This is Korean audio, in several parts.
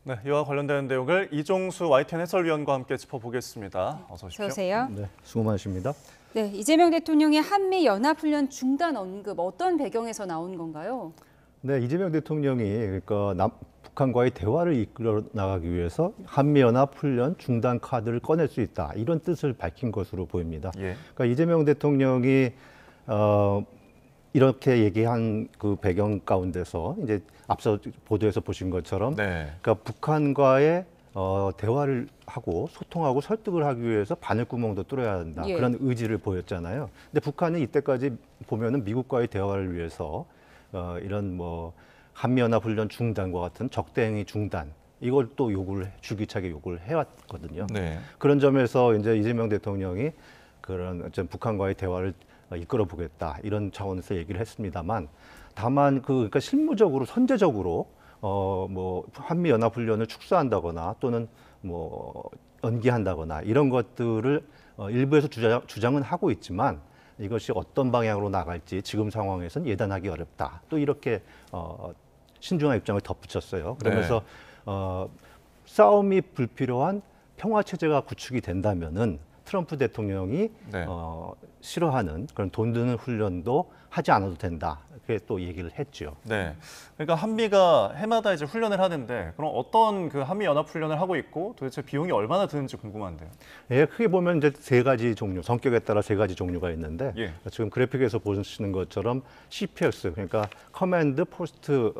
네, 이와 관련된 내용을 이종수 YTN 해설위원과 함께 짚어보겠습니다. 어서 오십시오. 어서 오세요. 네, 수고 많으십니다. 네, 이재명 대통령의 한미 연합훈련 중단 언급 어떤 배경에서 나온 건가요? 네, 이재명 대통령이 그러니까 북한과의 대화를 이끌어 나가기 위해서 한미연합훈련 중단 카드를 꺼낼 수 있다 이런 뜻을 밝힌 것으로 보입니다. 예. 그러니까 이재명 대통령이 이렇게 얘기한 그 배경 가운데서 이제 앞서 보도에서 보신 것처럼, 네. 그러니까 북한과의 대화를 하고 소통하고 설득을 하기 위해서 바늘구멍도 뚫어야 한다 예. 그런 의지를 보였잖아요. 근데 북한은 이때까지 보면은 미국과의 대화를 위해서 이런 뭐 한미연합훈련 중단과 같은 적대행위 중단 이걸 또 요구를 줄기차게 요구를 해왔거든요. 네. 그런 점에서 이제 이재명 대통령이 그런 어떤 북한과의 대화를 이끌어 보겠다 이런 차원에서 얘기를 했습니다만, 다만 그러니까 실무적으로 선제적으로 뭐 한미 연합 훈련을 축소한다거나 또는 뭐 연기한다거나 이런 것들을 일부에서 주장은 하고 있지만 이것이 어떤 방향으로 나갈지 지금 상황에서는 예단하기 어렵다. 또 이렇게 신중한 입장을 덧붙였어요. 그러면서 싸움이 불필요한 평화 체제가 구축이 된다면은 트럼프 대통령이 네. 싫어하는 그런 돈 드는 훈련도 하지 않아도 된다. 이렇게 또 얘기를 했죠. 네. 그러니까 한미가 해마다 이제 훈련을 하는데 그럼 어떤 그 한미 연합 훈련을 하고 있고 도대체 비용이 얼마나 드는지 궁금한데요. 예, 크게 보면 이제 세 가지 종류, 성격에 따라 세 가지 종류가 있는데 예. 지금 그래픽에서 보시는 것처럼 CPX, 그러니까 커맨드 포스트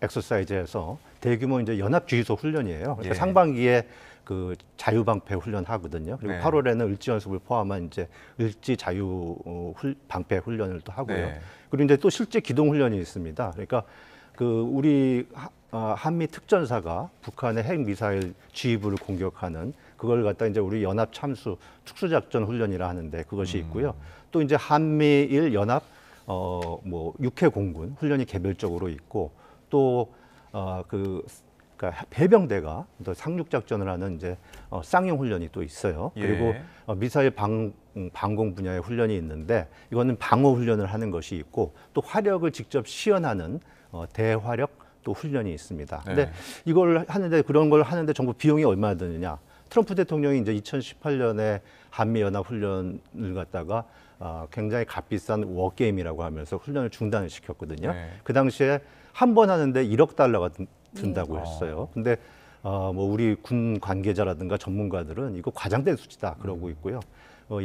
엑서사이즈에서 대규모 이제 연합 주의소 훈련이에요. 그러니까 예. 상반기에 그 자유방패 훈련 하거든요. 그리고 네. 8월에는 을지 연습을 포함한 이제 을지 자유 방패 훈련을 또 하고요. 네. 그리고 이제 또 실제 기동 훈련이 있습니다. 그러니까 그 우리 한미 특전사가 북한의 핵 미사일 지휘부를 공격하는 그걸 갖다 이제 우리 연합 참수 특수작전 훈련이라 하는데 그것이 있고요. 또 이제 한미일 연합 뭐 육해 공군 훈련이 개별적으로 있고 또 그러니까 해병대가 또 상륙 작전을 하는 이제 쌍용 훈련이 또 있어요. 예. 그리고 미사일 방공 분야의 훈련이 있는데 이거는 방어 훈련을 하는 것이 있고 또 화력을 직접 시연하는 대화력 또 훈련이 있습니다. 근데 네. 이걸 하는데 그런 걸 하는데 전부 비용이 얼마나 드느냐? 트럼프 대통령이 이제 2018년에 한미 연합 훈련을 갖다가 굉장히 값비싼 워게임이라고 하면서 훈련을 중단을 시켰거든요. 네. 그 당시에 한 번 하는데 1억 달러가 든다고 했어요. 근데 뭐 우리 군 관계자라든가 전문가들은 이거 과장된 수치다 그러고 있고요.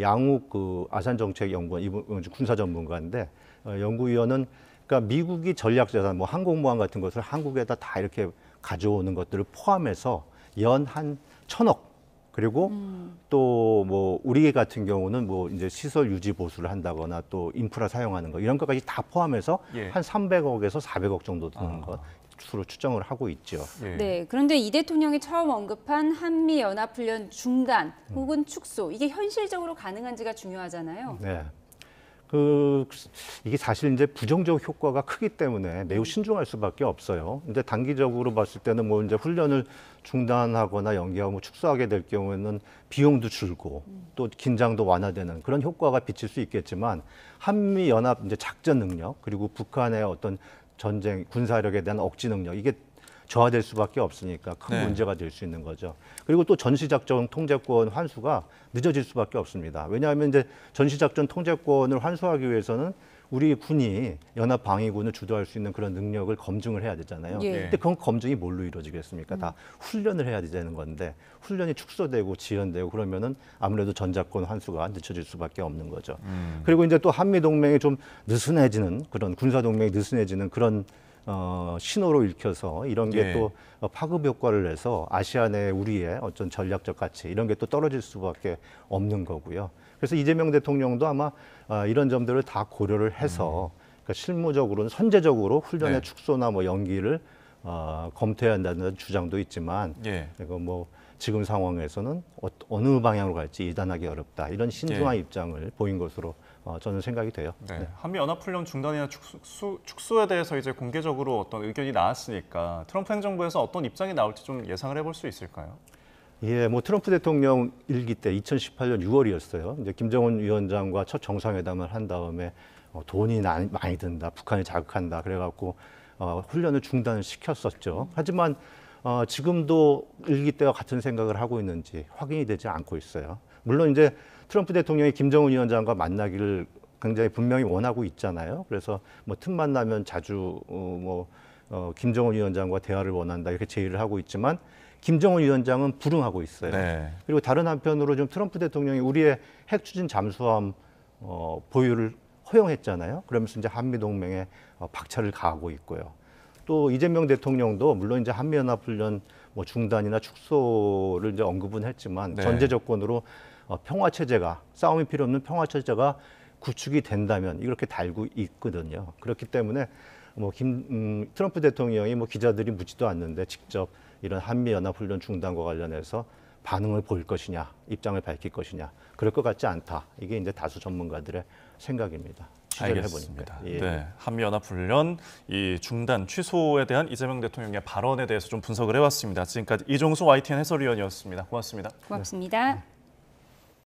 양욱 그 아산정책연구원 이분 군사 전문가인데 연구위원은 그러니까 미국이 전략자산 뭐 항공모함 같은 것을 한국에다 다 이렇게 가져오는 것들을 포함해서 연 한 1,000억 그리고 또 뭐 우리 같은 경우는 뭐 이제 시설 유지 보수를 한다거나 또 인프라 사용하는 거 이런 것까지 다 포함해서 예. 한 300억에서 400억 정도 드는 것으로 추정을 하고 있죠. 예. 네, 그런데 이 대통령이 처음 언급한 한미 연합훈련 중단 혹은 축소 이게 현실적으로 가능한지가 중요하잖아요. 네. 이게 사실 이제 부정적 효과가 크기 때문에 매우 신중할 수밖에 없어요. 이제 단기적으로 봤을 때는 뭐 이제 훈련을 중단하거나 연기하고 축소하게 될 경우에는 비용도 줄고 또 긴장도 완화되는 그런 효과가 비칠 수 있겠지만 한미 연합 이제 작전 능력 그리고 북한의 어떤 전쟁 군사력에 대한 억지 능력 이게 저하될 수밖에 없으니까 큰 네. 문제가 될 수 있는 거죠. 그리고 또 전시작전 통제권 환수가 늦어질 수밖에 없습니다. 왜냐하면 이제 전시작전 통제권을 환수하기 위해서는 우리 군이 연합방위군을 주도할 수 있는 그런 능력을 검증을 해야 되잖아요. 예. 근데 그건 검증이 뭘로 이루어지겠습니까? 다 훈련을 해야 되는 건데 훈련이 축소되고 지연되고 그러면은 아무래도 전작권 환수가 늦춰질 수밖에 없는 거죠. 그리고 이제 또 한미 동맹이 좀 느슨해지는 그런 군사 동맹이 느슨해지는 그런 신호로 읽혀서 이런 게 또 예. 파급 효과를 내서 아시아 내 우리의 어떤 전략적 가치 이런 게 또 떨어질 수밖에 없는 거고요. 그래서 이재명 대통령도 아마 이런 점들을 다 고려를 해서 그러니까 실무적으로는 선제적으로 훈련의 네. 축소나 뭐 연기를 검토해야 한다는 주장도 있지만 예. 이거 뭐 지금 상황에서는 어느 방향으로 갈지 예단하기 어렵다 이런 신중한 예. 입장을 보인 것으로 저는 생각이 돼요. 네. 한미 연합 훈련 중단이나 축소에 대해서 이제 공개적으로 어떤 의견이 나왔으니까 트럼프 행정부에서 어떤 입장이 나올지 좀 예상을 해볼 수 있을까요? 예, 뭐 트럼프 대통령 일기 때 2018년 6월이었어요. 이제 김정은 위원장과 첫 정상회담을 한 다음에 돈이 많이 든다, 북한이 자극한다, 그래갖고 훈련을 중단을 시켰었죠. 하지만 지금도 일기 때와 같은 생각을 하고 있는지 확인이 되지 않고 있어요. 물론 이제 트럼프 대통령이 김정은 위원장과 만나기를 굉장히 분명히 원하고 있잖아요. 그래서 뭐 틈만 나면 자주 김정은 위원장과 대화를 원한다 이렇게 제의를 하고 있지만 김정은 위원장은 불응하고 있어요. 네. 그리고 다른 한편으로 좀 트럼프 대통령이 우리의 핵 추진 잠수함 보유를 허용했잖아요. 그러면서 이제 한미 동맹에 박차를 가하고 있고요. 또 이재명 대통령도 물론 이제 한미연합훈련 뭐 중단이나 축소를 이제 언급은 했지만 네. 전제 조건으로 평화 체제가 싸움이 필요 없는 평화 체제가 구축이 된다면 이렇게 달고 있거든요. 그렇기 때문에 트럼프 대통령이 기자들이 묻지도 않는데 직접 이런 한미연합훈련 중단과 관련해서 반응을 보일 것이냐, 입장을 밝힐 것이냐, 그럴 것 같지 않다. 이게 이제 다수 전문가들의 생각입니다. 취재를 알겠습니다. 해보니까. 예. 네, 한미연합훈련 이 중단 취소에 대한 이재명 대통령의 발언에 대해서 좀 분석을 해봤습니다. 지금까지 이종수 YTN 해설위원이었습니다. 고맙습니다. 고맙습니다.